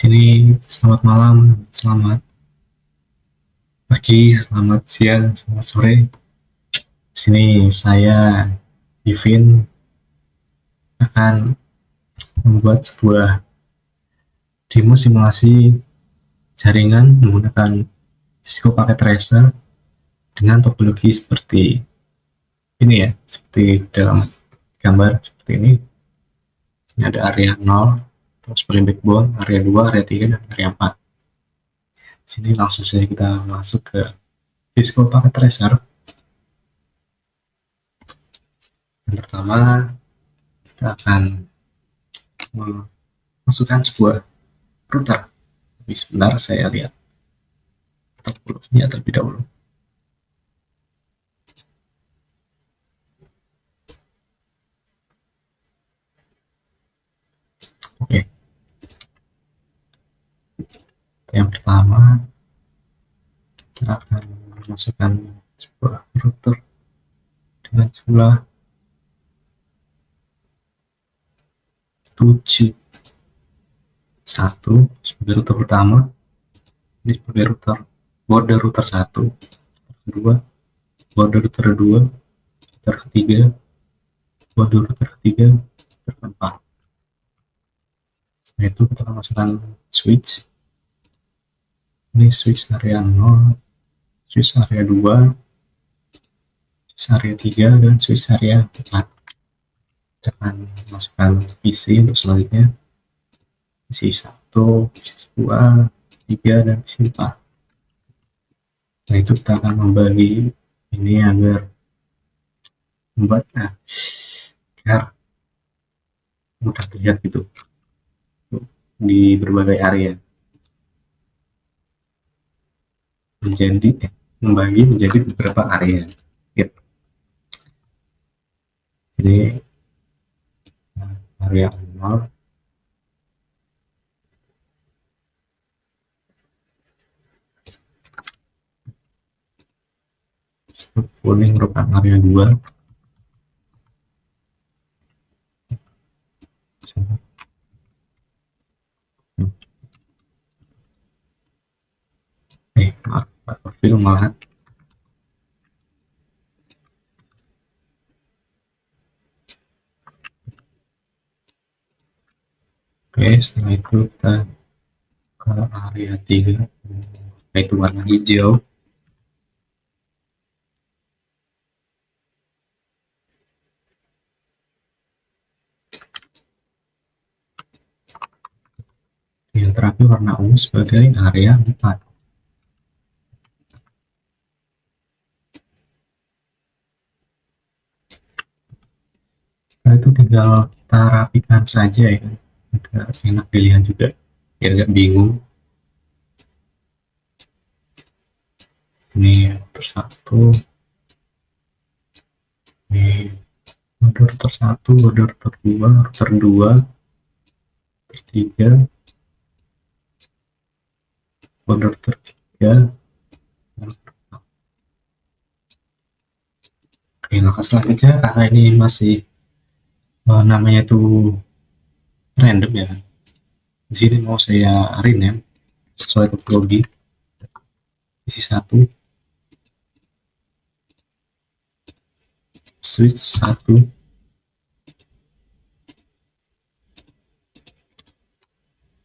Sini selamat malam, selamat pagi, selamat siang, selamat sore. Sini saya Yuvin akan membuat sebuah demo simulasi jaringan menggunakan Cisco Packet Tracer dengan topologi seperti ini ya, seperti dalam gambar seperti ini. Ini ada area 0, terus paling backbone, area 2, area 3, dan area 4. Sini langsung saja kita masuk ke Cisco Packet Tracer. Yang pertama, kita akan memasukkan sebuah router. Tapi sebentar saya lihat topologinya terlebih dahulu. Oke, yang pertama kita akan memasukkan sebuah router dengan jumlah 7 satu sebagai router pertama, ini sebagai router border router 1, kedua border router 2, router ketiga, border router ketiga, router keempat. Setelah itu kita akan masukkan switch. Ini switch area 0, switch area 2, switch area 3, dan switch area 4. Kita akan masukkan PC untuk selanjutnya, PC 1, PC 2, 3, dan PC 4. Nah, itu kita akan membagi ini agar agar mudah terlihat gitu di berbagai area, membagi menjadi beberapa area gitu. Jadi area 0 kuning merupakan area 2, profil malah. Oke, setelah itu kita ke area 3, yaitu warna hijau. Yang terakhir warna ungu sebagai area 4. Nah, itu tinggal kita rapikan saja ya, agar enak dilihat juga, biar gak bingung. Ini tersatu, ini router 1, router 2, router 2, router 3, router 3. Oke, langkah selanjutnya karena ini masih namanya itu random ya. Di sini mau saya rename sesuai topologi. Isi 1, switch 1,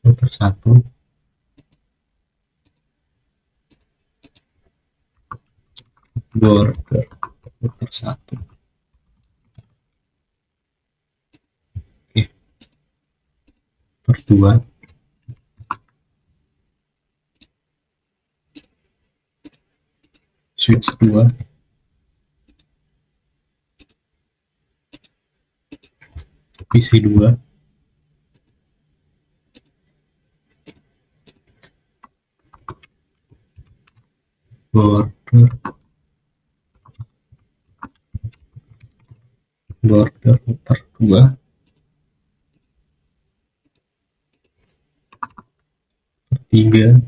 router 1, border router 1. Oke, router 2, switch 2, PC 2, border router 2, 3,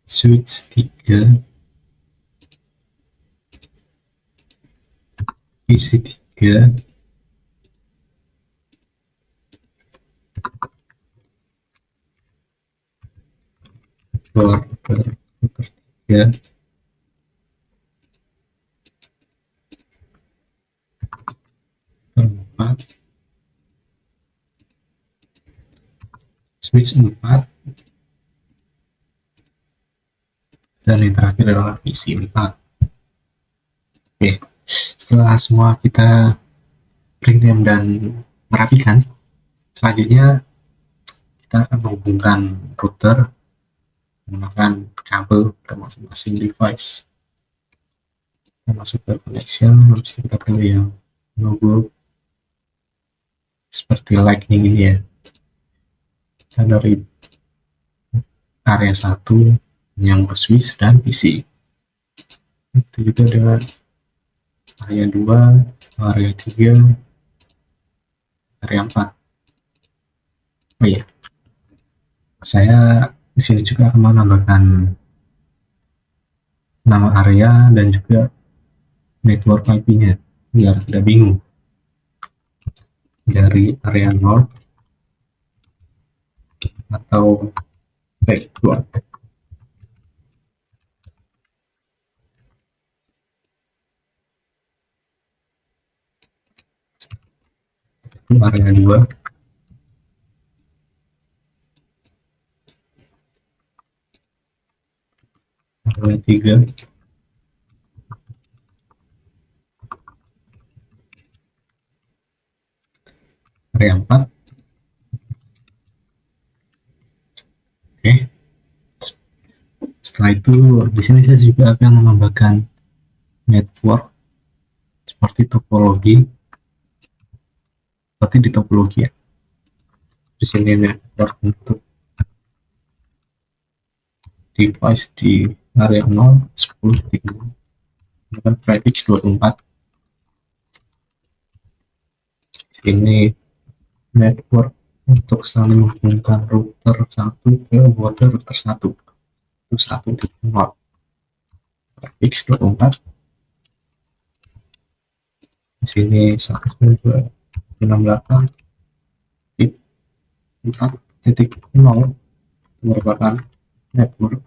switch 3, PC 3, border router 3, 4, switch 4, dan yang terakhir adalah PC 4. Oke, setelah semua kita rename dan merapikan, selanjutnya kita akan menghubungkan router menggunakan kabel ke masing-masing device. Kita masuk ke connection, habis itu kita pilih yang logo seperti lightning ini ya. Kita dari area 1 yang switch dan PC. Itu juga dengan area 2, area 3, area 4. Oh iya, saya di sini juga akan menambahkan nama area dan juga network IP-nya biar tidak bingung. Dari area 0 atau backdoor. Itu area 2, area 3, area 4. Oke. Setelah itu di sini saya juga akan menambahkan network seperti topologi, seperti di topologi ya. Di sini network untuk device di area 0, 10, dengan prefix 24. Di sini network untuk saling menghubungkan router 1 ke border router 1 itu 1.0 prefix 24. Di sini 192.168.4.0 merupakan network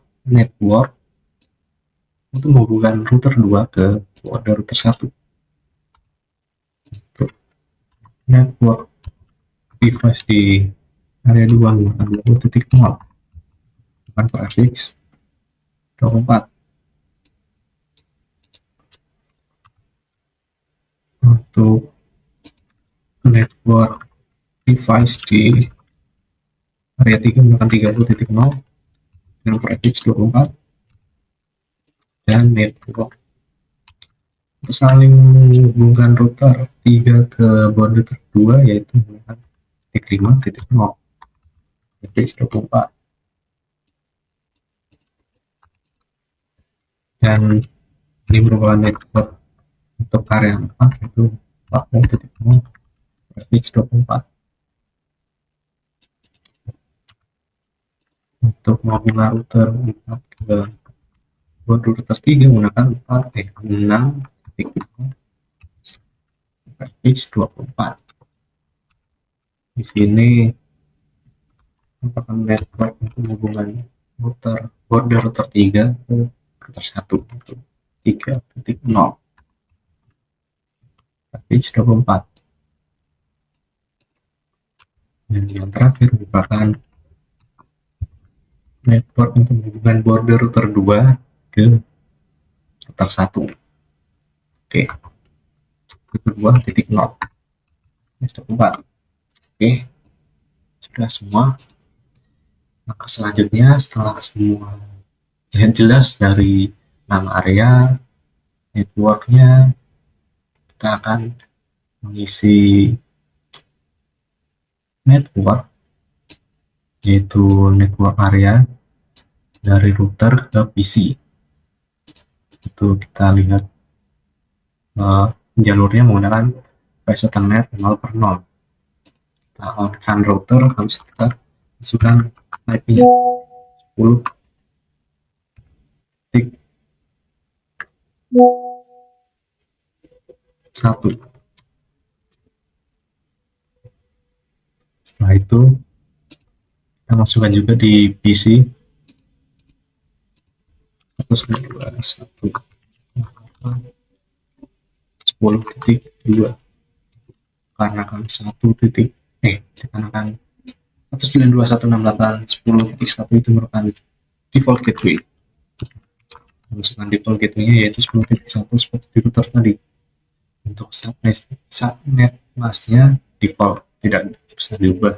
untuk menghubungkan router 2 ke border router 1. Untuk network device di area 2 menggunakan 20.0 dengan prefix 24. Untuk network device di area 3 menggunakan 30.0 dengan prefix 24. Dan network untuk saling menghubungkan router 3 ke border 2 yaitu menggunakan 5.0 prefix 24. Dan ini merupakan network untuk area 4 yaitu 40.0 prefix 24. Untuk menghubungkan router 4 ke border router 3 menggunakan 6.0 prefix 24. Di sini merupakan network untuk menghubungkan router border router 3 ke router 1 itu 3.0 prefix 24. Dan yang terakhir merupakan network untuk menghubungkan border router 2 ke router 1. Oke, router 2.0 24. Oke, sudah semua. Maka selanjutnya setelah semua jelas dari nama area, networknya, kita akan mengisi network, yaitu network area dari router ke PC. Itu kita lihat jalurnya menggunakan flash ethernet 0/0. Kita on-kan router, habis kita masukkan IP-nya 10 titik 1. Setelah itu kita masukkan juga di PC 10.2 karena kan 1 titik karena kan 192.168.10.1 itu merupakan default gateway. Masukkan default gateway yaitu 10.1 seperti di router tadi. Untuk subnet masknya default, tidak bisa diubah.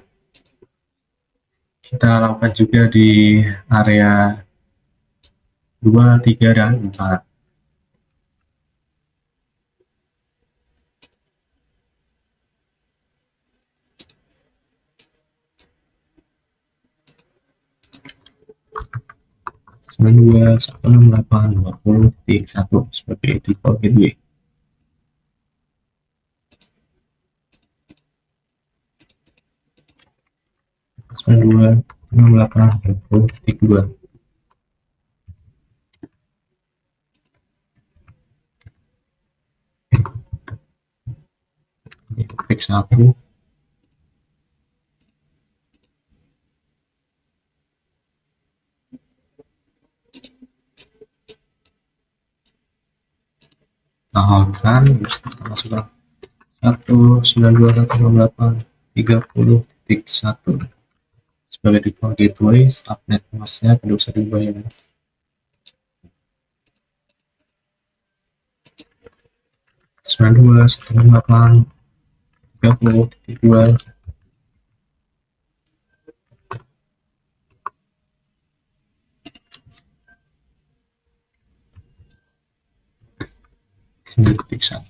Kita lakukan juga di area 2, 3, dan 4. Dua 168.20.1 sebagai default gateway. Dua 68.20.2 titik 1 tahapan masukkan 192.168.30.1 sebagai default gateway. Subnet masknya tidak usah diubah ya. 92.168.30.2 titik 1.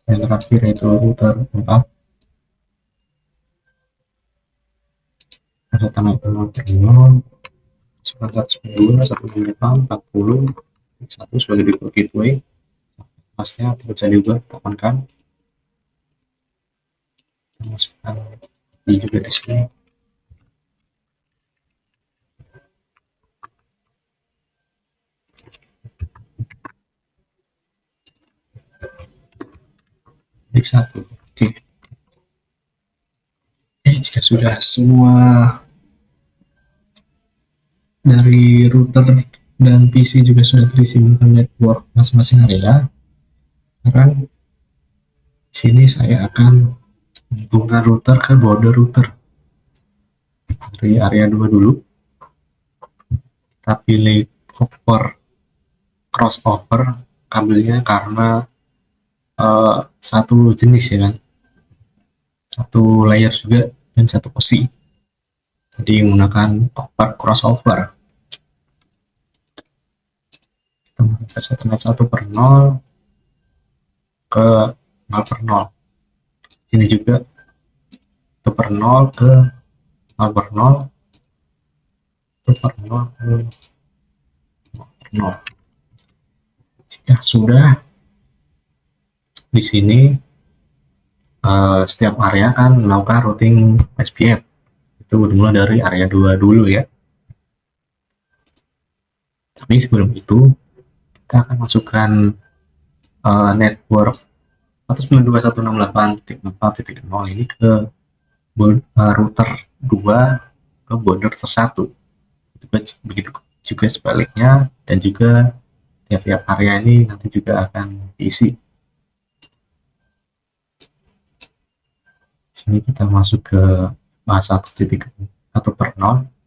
Yang terakhir yaitu router 4. Ada tanda 0.0 192.168.40.1 sebagai default gateway. Pasnya tidak bisa diubah, tekankan. Kita masukkan di juga di sini. Titik 1. Oke. Jika sudah semua dari router dan PC juga sudah terisi menggunakan network masing-masing area, sekarang di sini saya akan menghubungkan router ke border router. Dari area 2 dulu, kita pilih copper crossover kabelnya karena satu jenis ya kan, satu layer juga dan satu osi. Jadi menggunakan copper crossover. Kita menggunakan Ethernet 1/0 ke 0/0. Sini juga 1/0 ke 0/0, 1/0 ke 0. Jika sudah di sini setiap area kan melakukan routing SPF. Itu dimulai dari area 2 dulu ya. Tapi sebelum itu kita akan masukkan network 192.168.4.0 ini ke router 2 ke border 1. Begitu juga sebaliknya, dan juga tiap-tiap area ini nanti juga akan diisi. Sini kita masuk ke 1.1/0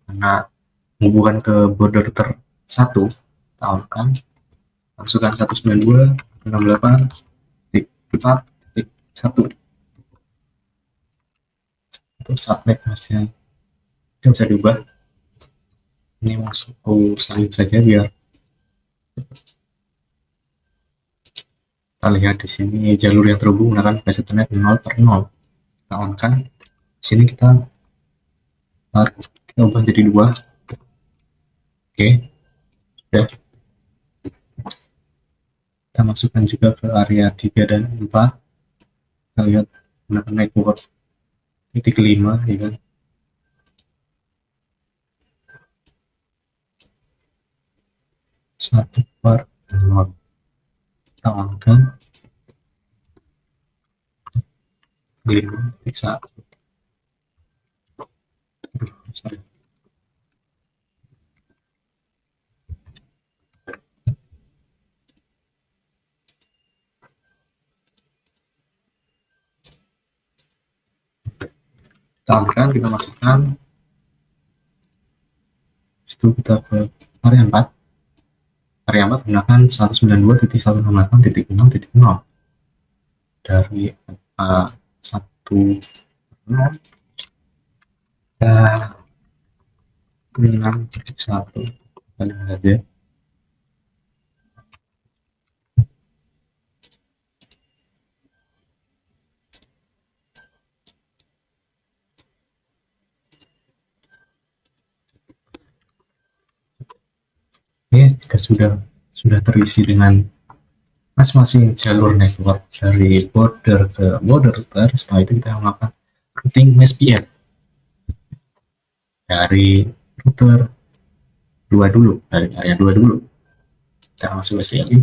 karena menghubungkan ke border router 1, tahunkan masukkan 192.168.4.1 untuk subnet masnya tidak bisa diubah. Ini masuk salin saja biar kita lihat di sini jalur yang terhubung menggunakan flash ethernet 0/0. Kita on kan, di sini kita ubah jadi 2. Oke, sudah. Kita masukkan juga ke area 3 dan 4. Kita lihat menggunakan network titik 5 ya kan. Satu per 0. Kita on kan, 5 bisa. Misalkan kita masukkan, itu kita ke area 4. Area 4 menggunakan 192.168.0.0 dari 1 dan 6.1. Kita lihat aja. Jika sudah terisi dengan masing-masing jalur network dari border ke border router, setelah itu kita melakukan routing SPF dari router 2 dulu, dari area 2 dulu. Kita masuk ke CLI,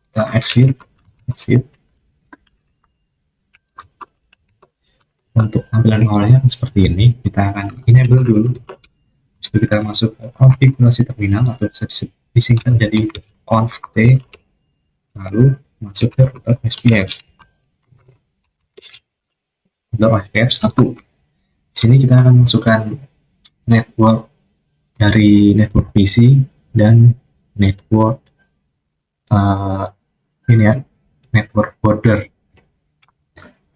kita exit. Untuk tampilan awalnya seperti ini, kita akan enable dulu. Setelah kita masuk ke konfigurasi terminal atau bisa disingkat jadi conf t, lalu masuk ke router SPF. Router SPF 1. Di sini kita akan masukkan network dari network PC dan network ini ya, network border.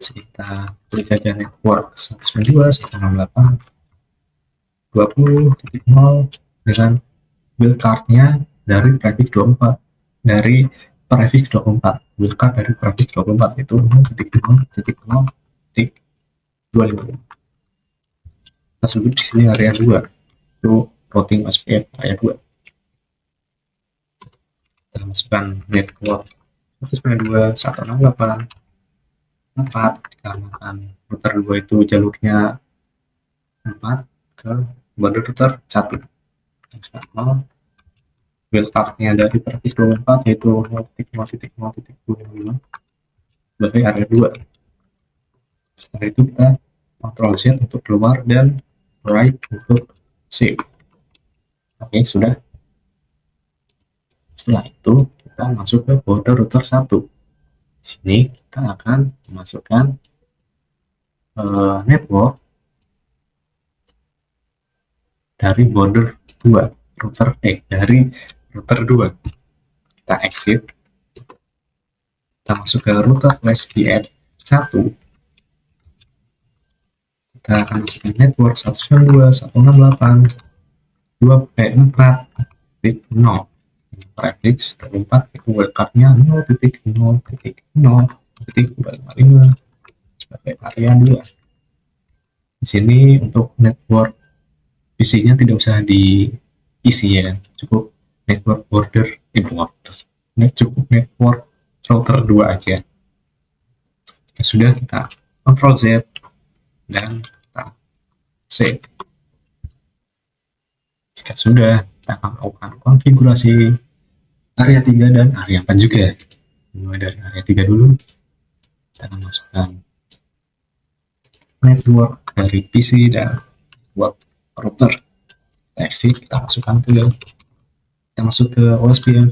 Kita klik aja network 192.168.20.0 dengan build card-nya dari prefix 24, dari prefix 24, build card dari prefix 24 itu 0.0.0.255. Kita sebut di sini area 2, itu routing SPF area 2. Kita masukkan network 192.168.4 dikarenakan router 2 itu jalurnya 4 ke border router 1. Build card-nya dari prefix 24 yaitu 0.0.0.255 sebagai area 2. Setelah itu kita Ctrl Z untuk keluar dan right untuk save. Oke, sudah. Setelah itu kita masuk ke border router 1. Di sini kita akan memasukkan network dari border 2, dari router 2. Kita exit. Kita masuk ke router SPF 1. Kita akan masukkan network 192.168.2.4.0. Prefix 4 itu wildcard-nya 0.0.0.255 sebagai area 2. Di sini untuk network PC-nya tidak usah diisi ya, cukup network border, cukup network router 2 aja. Jika sudah, kita Ctrl Z dan kita save. Jika sudah, kita akan melakukan konfigurasi area 3 dan area 4 juga. Mulai dari area 3 dulu, kita akan masukkan network dari PC dan network router. Kita exit, kita masuk ke OSPF,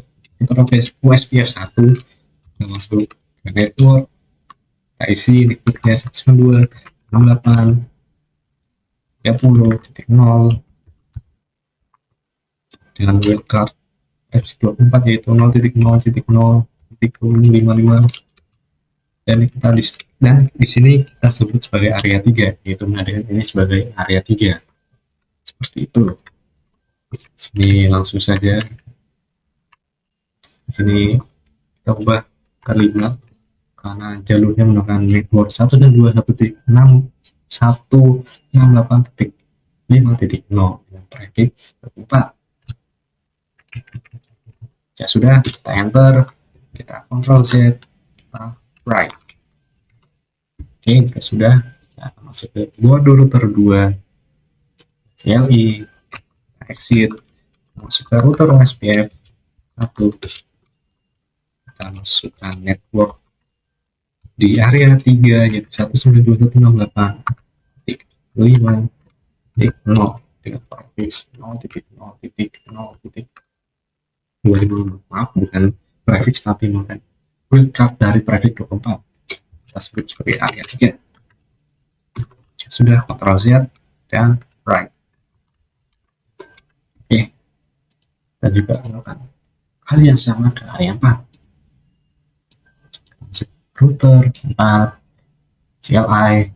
OSPF 1, kita masuk ke network, kita isi networknya 192.168.30.0 dengan wildcard F24 yaitu 0.0.0.55 dan di sini kita sebut sebagai area 3, yaitu menjadikan ini sebagai area 3 seperti itu. Di sini langsung saja, di sini kita ubah ke 5 karena jalurnya menggunakan network 192.168.5.0 dengan prefix 4. Ya sudah, kita enter, kita Ctrl Z, kita right. Oke, jika sudah, kita akan masuk ke border router 2, CLI, exit, masuk ke router OSPF 1, kita masukkan network di area 3 yaitu 192.168.5.0 dengan prefix 0.0.0.255. Maaf, bukan prefix tapi bukan wildcard dari prefix 24. Kita sebut sebagai area 3. sudah Ctrl Z dan right. Oke, kita juga melakukan hal yang sama ke area 4. Masuk router 4, CLI,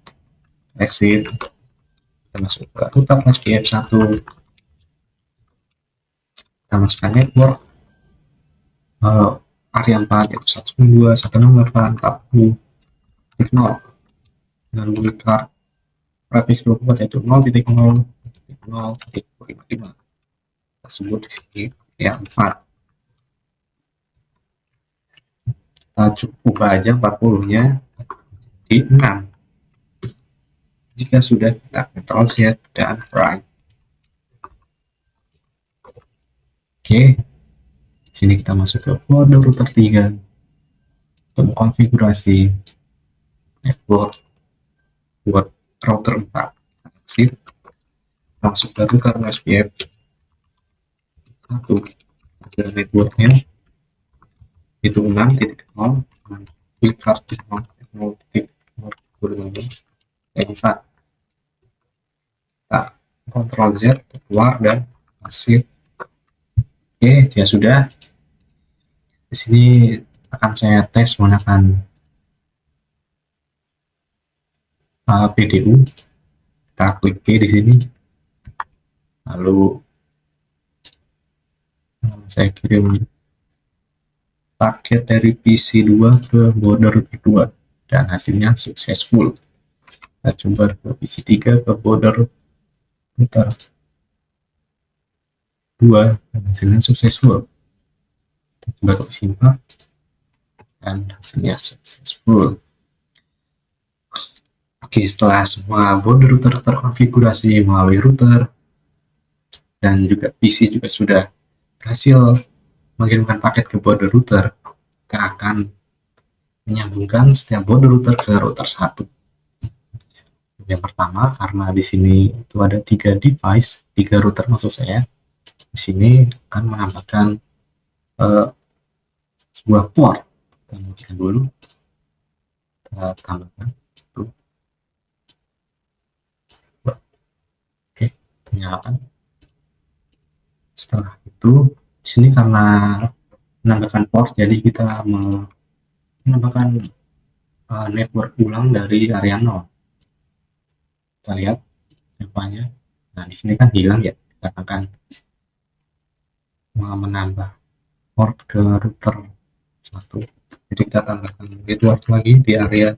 exit, kita masuk ke router SPF 1, kita masukkan network area 4 yaitu 192.168.40 dengan wildcard prefix 24 yaitu 0.0.0.55 tersebut di sini area 4. Kita cukup ubah aja 40 nya di 6. Jika sudah, kita Ctrl Z dan right. Oke, sini kita masuk ke border router 3 untuk mengkonfigurasi network buat router 4. Exit, masuk ke router SPF 1 dan networknya itu 6.0 wildcard 0.0.0 dan 4. Kita Ctrl Z keluar dan masif. Oke, ya sudah. Di sini akan saya tes menggunakan PDU. Kita klik P di sini. Lalu saya kirim paket dari PC2 ke border 2 dan hasilnya successful. Kita coba ke PC3 ke border router 2 dan hasilnya successful. Kita coba ke PC4 dan hasilnya successful. Oke, setelah semua border router terkonfigurasi melalui router dan juga PC juga sudah berhasil mengirimkan paket ke border router, kita akan menyambungkan setiap border router ke router 1. Yang pertama, karena di sini itu ada 3 device, 3 router maksud saya, di sini akan menambahkan sebuah port. Kita matikan dulu, kita tambahkan itu. Oke, nyalakan. Setelah itu, di sini karena menambahkan port, jadi kita menambahkan network ulang dari area 0. Kita lihat depannya. Nah, di sini kan hilang ya, kita akan menambah port ke router 1. Jadi kita tambahkan network lagi di area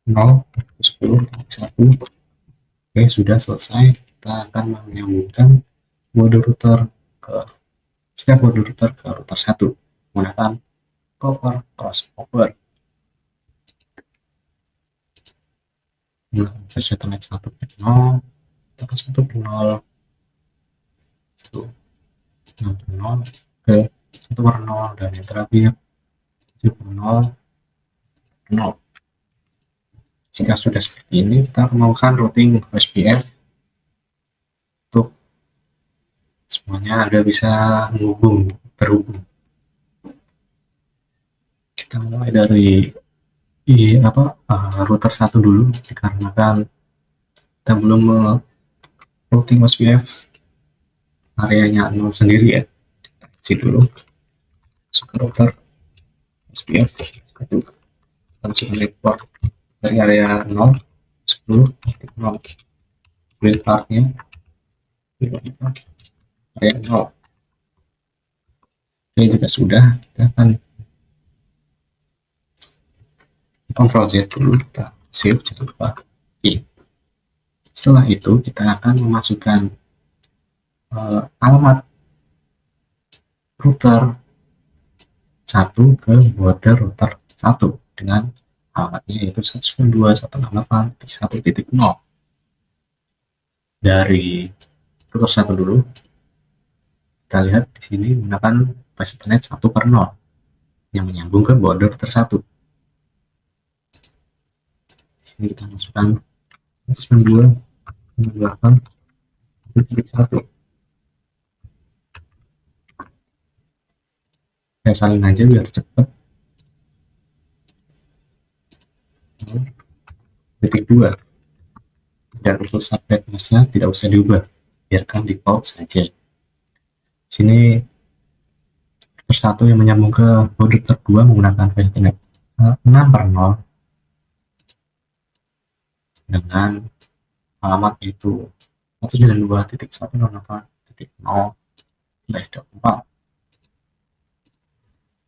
0, 10, 1. Oke, sudah selesai. Kita akan menyambungkan border router ke setiap border router ke router 1 menggunakan copper crossover. Nah, versi ethernet 1.0, 1.0, 1.0 ke 1.0 dan yang terakhir 7.0. Jika sudah seperti ini, kita melakukan routing SPF untuk semuanya Anda bisa terhubung. Kita mulai dari router 1 dulu, dikarenakan kita belum routing SPF areanya 0 sendiri ya. Kita isi dulu, masuk ke router SPF 1, kita masukkan network dari area 0, 10, 0, build partnya area 0. Oke, jika sudah, kita akan Ctrl Z dulu, kita save, jangan lupa. Oke. Setelah itu, kita akan memasukkan alamat router 1 ke border router 1 dengan alamatnya yaitu 192.168.1.0. Dari router 1 dulu, kita lihat di sini menggunakan bus ethernet 1/0 yang menyambung ke border router 1. Ini kita masukkan 192.168.1. Saya salin aja biar cepat. titik 2 dan untuk subnetnya tidak usah diubah, biarkan default saja. Sini tersatu yang menyambung ke router terdua menggunakan VSTNet 6/0 dengan alamat itu 192.168.0/24.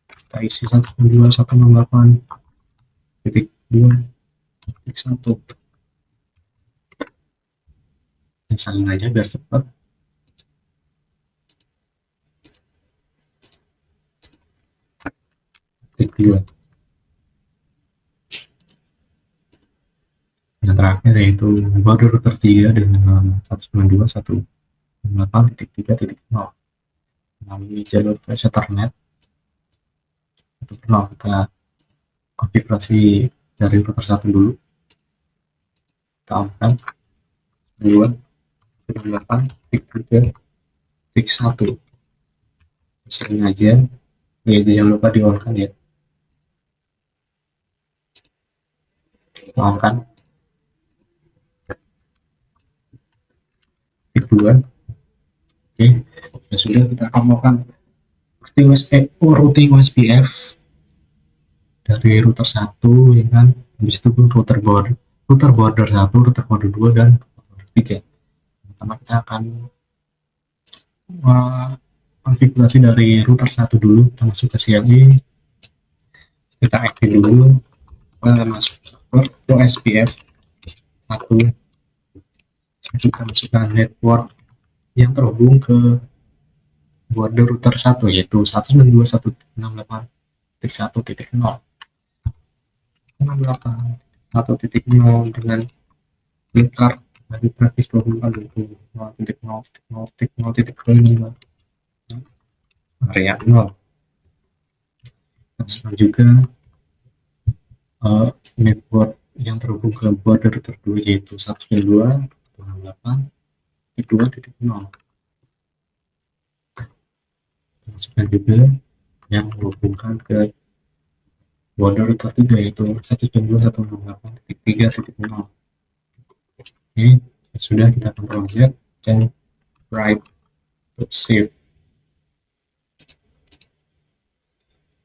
Kita isi 192.168.2.1. Salin aja biar cepat. Titik 2. Yang terakhir yaitu border router 3 dengan alamat 192.168.3.0 melalui jalur Ethernet. Itu pernah kita konfigurasi dari router 1 dulu. Kita on-kan 2.8.3.1. Sering aja, yaitu jangan lupa di on-kan ya. Kita on-kan titik 2. Oke, ya sudah, kita akan melakukan routing OSPF dari router 1 ya kan. Habis itu pun router border 1, router border 2 dan border 3. Pertama kita akan konfigurasi dari router 1 dulu. Kita masuk ke CLI, kita active dulu, masuk ke OSPF 1. Kita masukkan network yang terhubung ke border router 1 yaitu 192.168.1.0 dengan link card dari grafis 24 yaitu 0.0.0.0.0 area 0. Masukkan juga network yang terhubung ke border router 2 yaitu 192.168.2.0. Masukkan juga yang menghubungkan ke border router 3 yaitu 192.168.3.0. Oke, sudah, kita Ctrl Z dan write to save.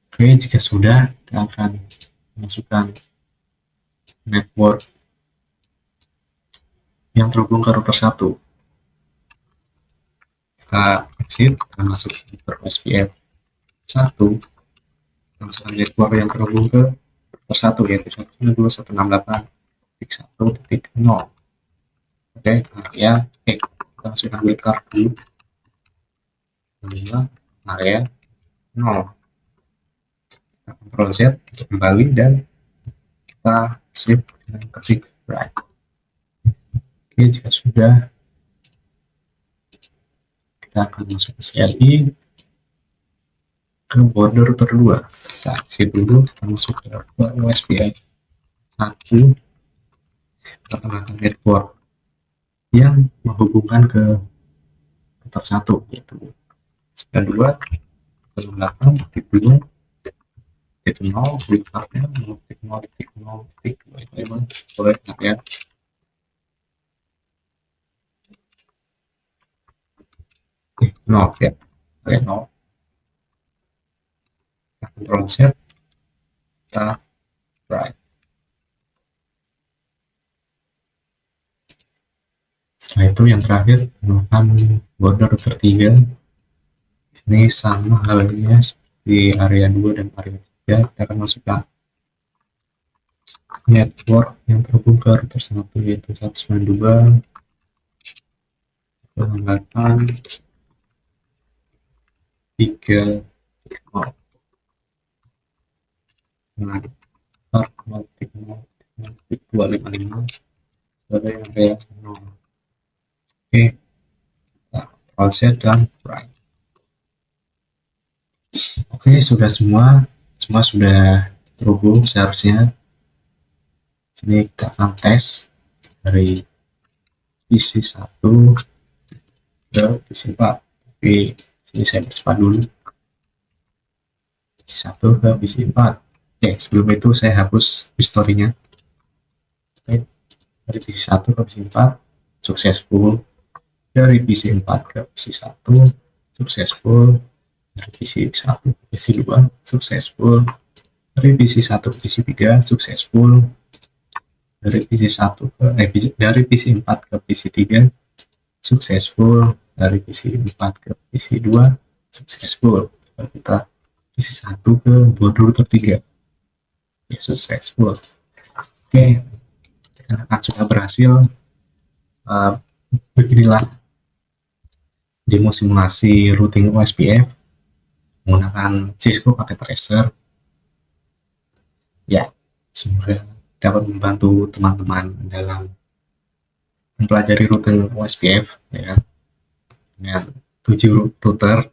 Oke, jika sudah, kita akan masukkan network yang terhubung ke router 1. Kita exit, kita masuk ke OSPF 1, masukkan network yang terhubung ke router 1 yaitu 192.168.1.0. Oke, area kita masukkan wildcard dulu, area 0. Kita Ctrl Z untuk kembali dan kita save dengan ketik write. Oke, jika sudah, kita akan masuk ke CLI, ke border router 2. Kita exit dulu, kita masuk ke OSPF 1, kita tambahkan network yang menghubungkan ke router 1 yaitu 92.168.2.0 wildcardnya 0.0.0.2 boleh ya. Oke, 0 ya, oke, 0. Kita Ctrl Z, kita write. Setelah itu yang terakhir menggunakan border router 3. Ini sama halnya seperti area 2 dan area 3. Kita akan masukkan network yang terhubung ke router 1 yaitu 192.168.3.0 dengan part 0.0.255 sebagai area 0. Oke, kita Ctrl Z dan write. Oke, sudah semua sudah terhubung seharusnya. Sini kita akan tes dari PC 1 ke PC 4. Tapi sini saya percepat dulu. PC 1 ke PC 4. Oke, sebelum itu saya hapus historinya. Oke, dari PC 1 ke PC 4 successful, dari PC 4 ke PC 1 successful, dari PC 1 ke PC 2 successful, dari PC 1 ke PC 3 successful, dari PC 1 ke dari PC 4 ke PC 3 successful, dari PC 4 ke PC 2 successful. Kalau kita PC 1 ke boot router 3 ya, successful. Oke, karena sudah berhasil, uh, beginilah demo simulasi routing OSPF menggunakan Cisco pakai tracer. Ya, semoga dapat membantu teman-teman dalam mempelajari routing OSPF ya, dengan 7 router.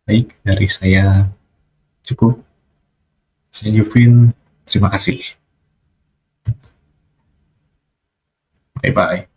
Baik, dari saya cukup. Saya Yuvin, terima kasih. Bye-bye.